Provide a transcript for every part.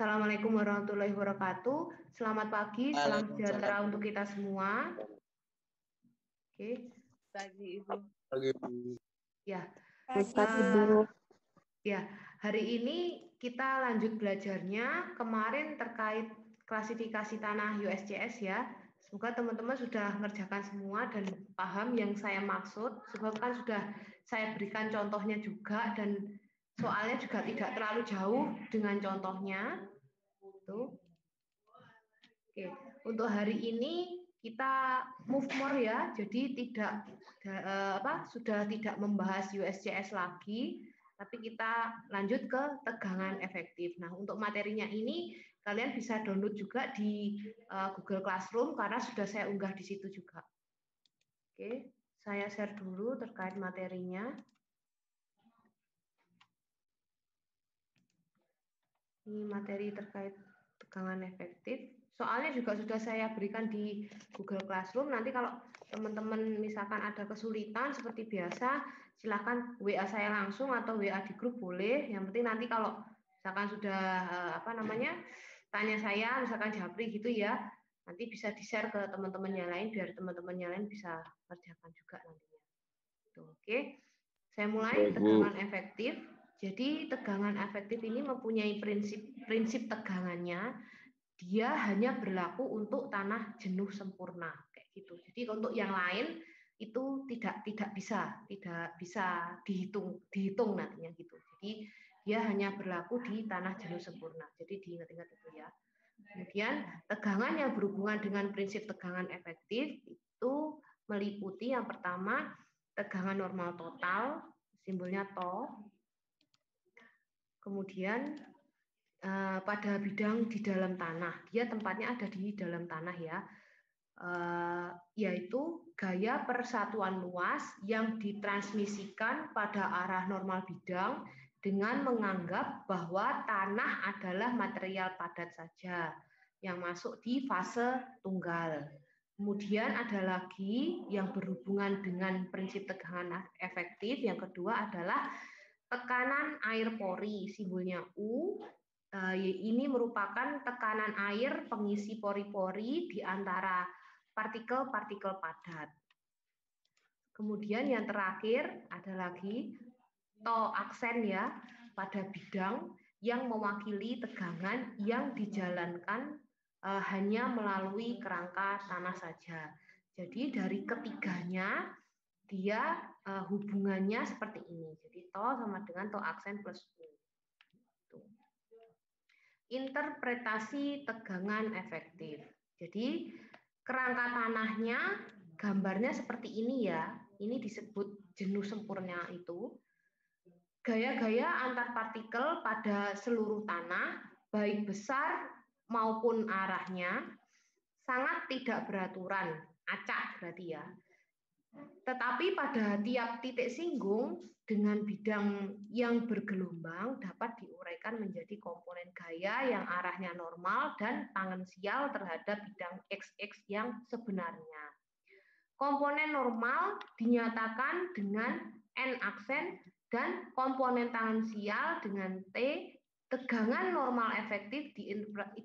Assalamualaikum warahmatullahi wabarakatuh. Selamat pagi, salam sejahtera untuk kita semua. Oke. Pagi, Ibu. Pagi. Ya. Pagi, Ibu. Ya, hari ini kita lanjut belajarnya kemarin terkait klasifikasi tanah USCS ya. Semoga teman-teman sudah mengerjakan semua dan paham yang saya maksud. Sebab kan sudah saya berikan contohnya juga dan soalnya juga tidak terlalu jauh dengan contohnya. Tuh. Oke, untuk hari ini kita move more ya. Jadi sudah tidak membahas USCS lagi, tapi kita lanjut ke tegangan efektif. Nah, untuk materinya ini kalian bisa download juga di Google Classroom karena sudah saya unggah di situ juga. Oke, saya share dulu terkait materinya. Ini materi terkait tegangan efektif. Soalnya juga sudah saya berikan di Google Classroom. Nanti kalau teman-teman misalkan ada kesulitan seperti biasa, silakan WA saya langsung atau WA di grup boleh. Yang penting nanti kalau misalkan sudah tanya saya, misalkan Japri gitu ya, nanti bisa di-share ke teman-teman yang lain biar teman-teman yang lain bisa kerjakan juga nantinya. Tuh, oke. Saya mulai tegangan efektif. Jadi tegangan efektif ini mempunyai prinsip tegangannya. Dia hanya berlaku untuk tanah jenuh sempurna kayak gitu. Jadi untuk yang lain itu tidak bisa dihitung nantinya gitu. Jadi dia hanya berlaku di tanah jenuh sempurna. Jadi diingat-ingat itu ya. Kemudian tegangan yang berhubungan dengan prinsip tegangan efektif itu meliputi yang pertama tegangan normal total, simbolnya TO. Kemudian pada bidang di dalam tanah, dia tempatnya ada di dalam tanah ya, yaitu gaya persatuan luas yang ditransmisikan pada arah normal bidang dengan menganggap bahwa tanah adalah material padat saja yang masuk di fase tunggal. Kemudian ada lagi yang berhubungan dengan prinsip tegangan efektif, yang kedua adalah tekanan air pori, simbolnya U. Ini merupakan tekanan air pengisi pori-pori di antara partikel-partikel padat. Kemudian yang terakhir ada lagi TO aksen ya, pada bidang yang mewakili tegangan yang dijalankan hanya melalui kerangka tanah saja. Jadi dari ketiganya dia hubungannya seperti ini. Jadi TO sama dengan TO aksen plus U. Interpretasi tegangan efektif. Jadi kerangka tanahnya gambarnya seperti ini ya. Ini disebut jenuh sempurna itu. Gaya-gaya antar partikel pada seluruh tanah, baik besar maupun arahnya, sangat tidak beraturan, acak berarti ya. Tetapi pada tiap titik singgung dengan bidang yang bergelombang dapat diuraikan menjadi komponen gaya yang arahnya normal dan tangensial terhadap bidang XX yang sebenarnya. Komponen normal dinyatakan dengan N aksen dan komponen tangensial dengan T. Tegangan normal efektif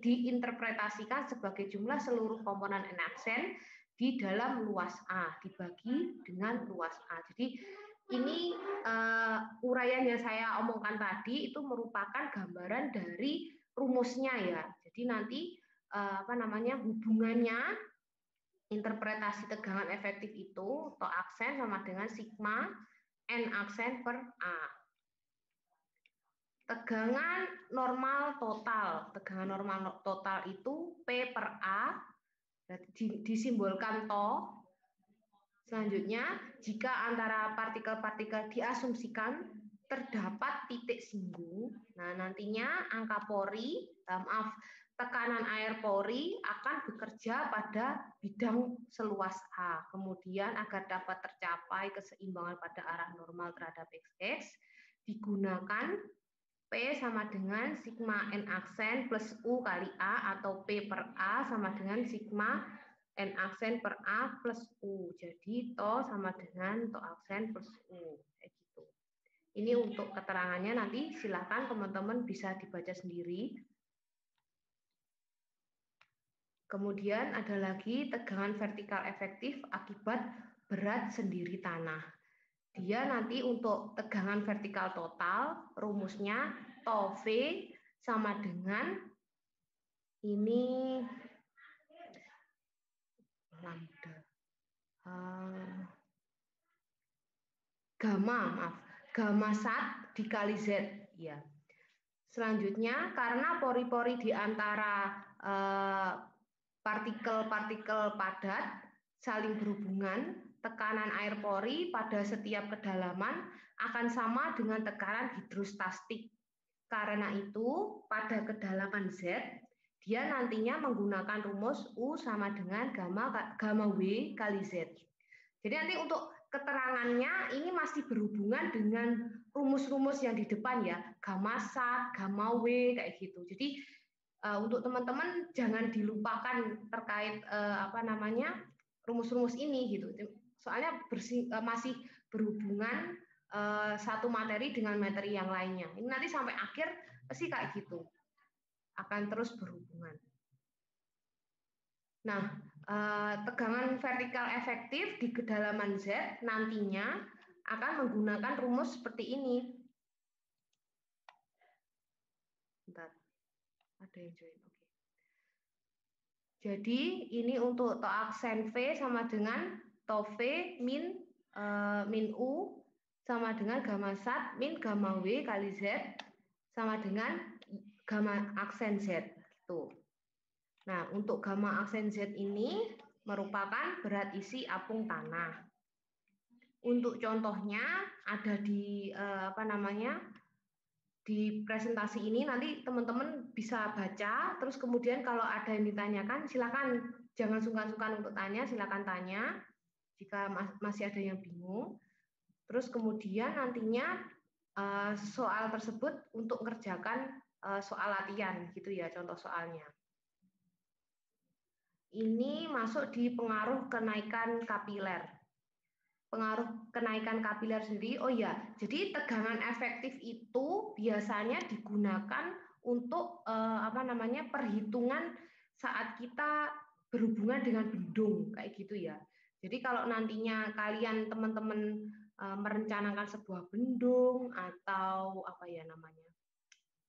diinterpretasikan sebagai jumlah seluruh komponen N aksen di dalam luas A dibagi dengan luas A. Jadi ini uraian yang saya omongkan tadi itu merupakan gambaran dari rumusnya ya. Jadi nanti hubungannya interpretasi tegangan efektif itu TO aksen sama dengan sigma N aksen per A. Tegangan normal total. Tegangan normal total itu P per A disimbolkan TO. Selanjutnya, jika antara partikel-partikel diasumsikan terdapat titik singgung, nah nantinya angka pori, tekanan air pori akan bekerja pada bidang seluas A. Kemudian agar dapat tercapai keseimbangan pada arah normal terhadap XX, digunakan P sama dengan sigma N aksen plus U kali A atau P per A sama dengan sigma N aksen per A plus U. Jadi TO sama dengan TO aksen plus U. Kayak gitu. Ini untuk keterangannya nanti silakan teman-teman bisa dibaca sendiri. Kemudian ada lagi tegangan vertikal efektif akibat berat sendiri tanah. Dia nanti untuk tegangan vertikal total, rumusnya tau V sama dengan ini lambda. Gamma sat dikali Z. Ya. Selanjutnya, karena pori-pori di antara partikel-partikel padat saling berhubungan, tekanan air pori pada setiap kedalaman akan sama dengan tekanan hidrostastik. Karena itu, pada kedalaman Z, dia nantinya menggunakan rumus U sama dengan gamma W kali Z. Jadi nanti untuk keterangannya ini masih berhubungan dengan rumus-rumus yang di depan ya, gamma sat, gamma W kayak gitu. Jadi untuk teman-teman jangan dilupakan terkait rumus-rumus ini gitu. Soalnya masih berhubungan satu materi dengan materi yang lainnya. Ini nanti sampai akhir pasti kayak gitu. Akan terus berhubungan. Nah, tegangan vertikal efektif di kedalaman Z nantinya akan menggunakan rumus seperti ini. Bentar, ada yang join. Oke. Jadi ini untuk toaksen V sama dengan tau V min U sama dengan gamma sat min gamma W kali Z sama dengan gamma aksen Z. Gitu. Nah, untuk gamma aksen Z ini merupakan berat isi apung tanah. Untuk contohnya ada di di presentasi ini, nanti teman-teman bisa baca, terus kemudian kalau ada yang ditanyakan silakan, jangan sungkan-sungkan untuk tanya, silakan tanya jika masih ada yang bingung. Terus kemudian nantinya soal tersebut untuk mengerjakan soal latihan gitu ya, contoh soalnya. Ini masuk di pengaruh kenaikan kapiler. Pengaruh kenaikan kapiler sendiri, oh ya, jadi tegangan efektif itu biasanya digunakan untuk perhitungan saat kita berhubungan dengan bendung kayak gitu ya. Jadi kalau nantinya kalian teman-teman merencanakan sebuah bendung atau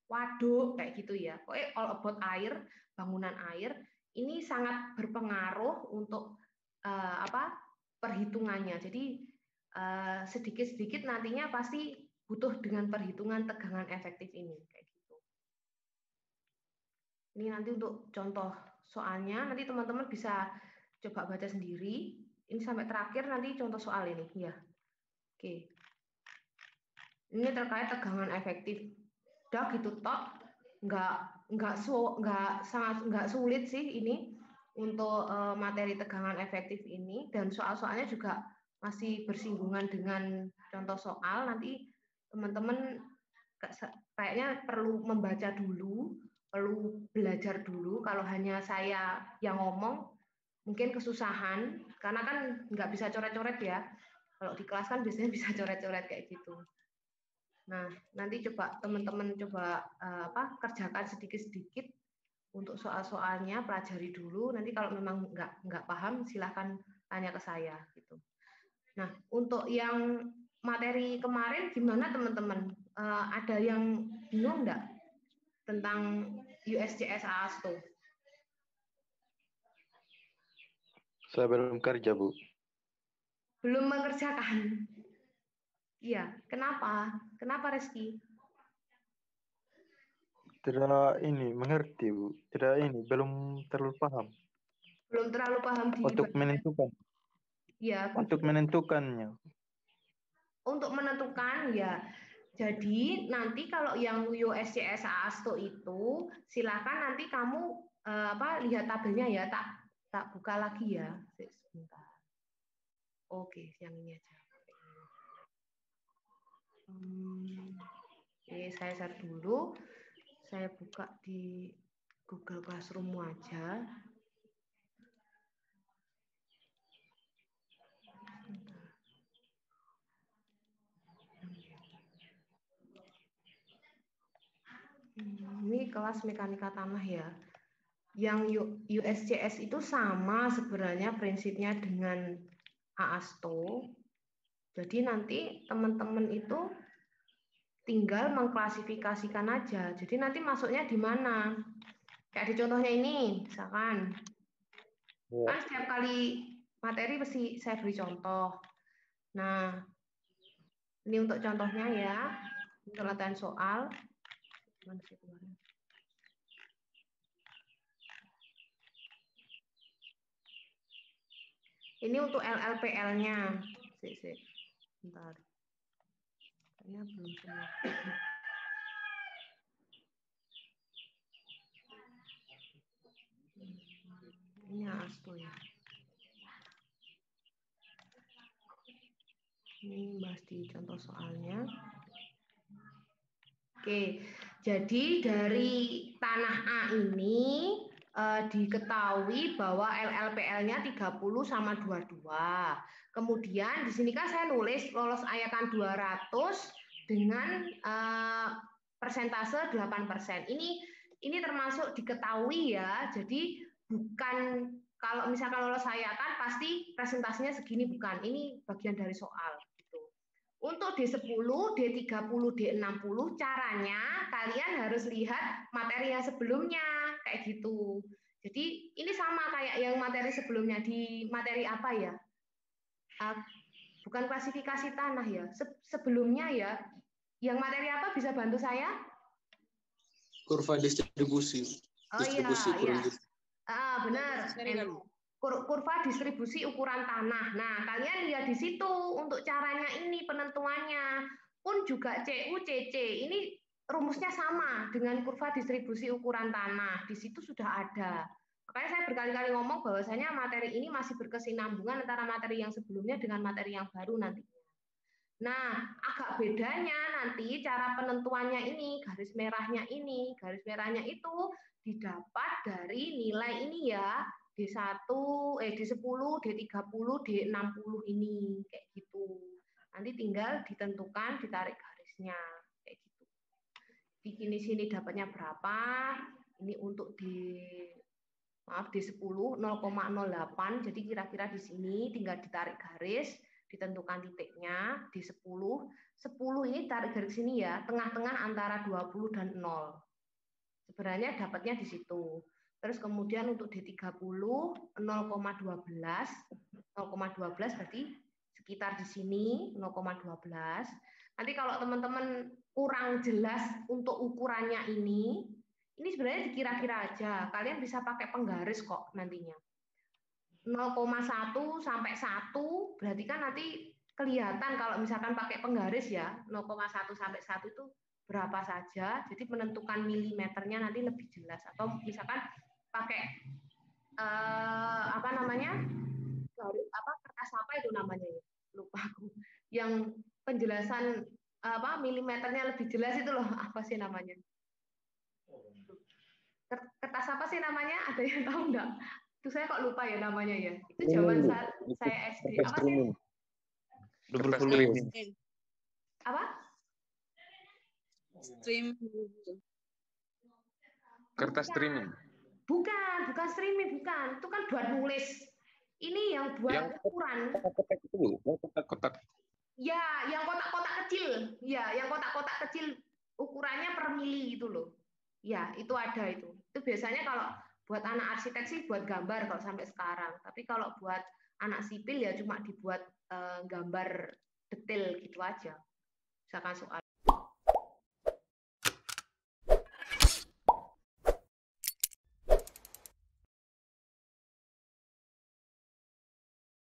waduk kayak gitu ya, pokoknya all about air, bangunan air, ini sangat berpengaruh untuk perhitungannya. Jadi sedikit-sedikit nantinya pasti butuh dengan perhitungan tegangan efektif ini kayak gitu. Ini nanti untuk contoh soalnya, nanti teman-teman bisa coba baca sendiri. Ini sampai terakhir nanti contoh soal ini ya. Oke. Ini terkait tegangan efektif. Udah gitu tok. Nggak sulit sih ini untuk materi tegangan efektif ini, dan soal-soalnya juga masih bersinggungan dengan contoh soal. Nanti teman-teman kayaknya perlu membaca dulu, perlu belajar dulu. Kalau hanya saya yang ngomong mungkin kesusahan karena kan nggak bisa coret-coret ya. Kalau di kelas kan biasanya bisa coret-coret kayak gitu. Nah, nanti coba teman-teman kerjakan sedikit-sedikit untuk soal-soalnya, pelajari dulu. Nanti kalau memang nggak paham, silahkan tanya ke saya gitu. Nah, untuk yang materi kemarin gimana teman-teman? Ada yang bingung nggak tentang USCS AASTO? Saya belum kerja, Bu. Belum mengerjakan? Iya, kenapa? Kenapa Reski? Tidak mengerti, Bu. Belum terlalu paham. Belum terlalu paham di untuk menentukan. Ya, untuk menentukannya. Untuk menentukan ya. Jadi nanti kalau yang USCS AASTO itu silakan nanti kamu lihat tabelnya ya, tak buka lagi ya. Sebentar. Oke, yang ini aja. Oke, saya share dulu. Saya buka di Google Classroom aja. Ini kelas mekanika tanah ya. Yang USCS itu sama sebenarnya prinsipnya dengan AASTO. Jadi nanti teman-teman itu tinggal mengklasifikasikan aja. Jadi nanti masuknya di mana? Kayak di contohnya ini, misalkan. Ya. Kan setiap kali materi mesti saya beri contoh. Nah, ini untuk contohnya ya. Untuk latihan soal. Mana sih kemarin? Ini untuk LLPL-nya. Bentar. Kayaknya belum semua. Ini AASTO ya. Ini bahas di contoh soalnya. Oke, jadi dari tanah A ini diketahui bahwa LLPL-nya 30 sama 22. Kemudian di sini kan saya nulis lolos IAKAN 200 dengan persentase 8%. Ini termasuk diketahui ya. Jadi bukan kalau misalkan lolos IAKAN pasti presentasinya segini, bukan. Ini bagian dari soal. Untuk D10, D30, D60 caranya kalian harus lihat materi yang sebelumnya kayak gitu. Jadi ini sama kayak yang materi sebelumnya. Di materi apa ya? Bukan klasifikasi tanah ya. Sebelumnya ya. Yang materi apa bisa bantu saya? Kurva distribusi. Oh Distribusi iya. Benar. Kurva distribusi ukuran tanah. Nah, kalian lihat di situ untuk caranya ini penentuannya. Pun juga CU, CC. Ini rumusnya sama dengan kurva distribusi ukuran tanah. Di situ sudah ada. Makanya saya berkali-kali ngomong bahwasanya materi ini masih berkesinambungan antara materi yang sebelumnya dengan materi yang baru nanti. Nah, agak bedanya nanti cara penentuannya ini, garis merahnya itu didapat dari nilai ini ya. D1, D10, D30, D60 ini kayak gitu. Nanti tinggal ditentukan, ditarik garisnya kayak gitu. Di sini dapatnya berapa? Ini untuk D10 0,08. Jadi kira-kira di sini tinggal ditarik garis, ditentukan titiknya D10. 10 ini tarik garis sini ya, tengah-tengah antara 20 dan 0. Sebenarnya dapatnya di situ. Terus kemudian untuk D30 0,12 berarti sekitar di sini 0,12. Nanti kalau teman-teman kurang jelas untuk ukurannya ini sebenarnya dikira-kira aja. Kalian bisa pakai penggaris kok nantinya. 0,1 sampai 1 berarti kan nanti kelihatan kalau misalkan pakai penggaris ya. 0,1 sampai 1 itu berapa saja, jadi menentukan milimeternya nanti lebih jelas. Atau misalkan pakai kertas apa itu namanya ya, lupa aku, yang penjelasan milimeternya lebih jelas itu loh, apa sih namanya, kertas apa sih namanya, ada yang tahu nggak? Itu saya kok lupa ya namanya ya, itu zaman saat saya SD. Apa sih? Apa? Kertas streaming. Bukan streaming, bukan. Itu kan buat nulis. Ini yang buat ukuran. Kotak-kotak. Ya, yang kotak-kotak kecil. Ya, yang kotak-kotak kecil ukurannya per mili gitu loh. Ya, itu ada itu. Itu biasanya kalau buat anak arsitek sih buat gambar kalau sampai sekarang. Tapi kalau buat anak sipil ya cuma dibuat gambar detail gitu aja. Misalkan soal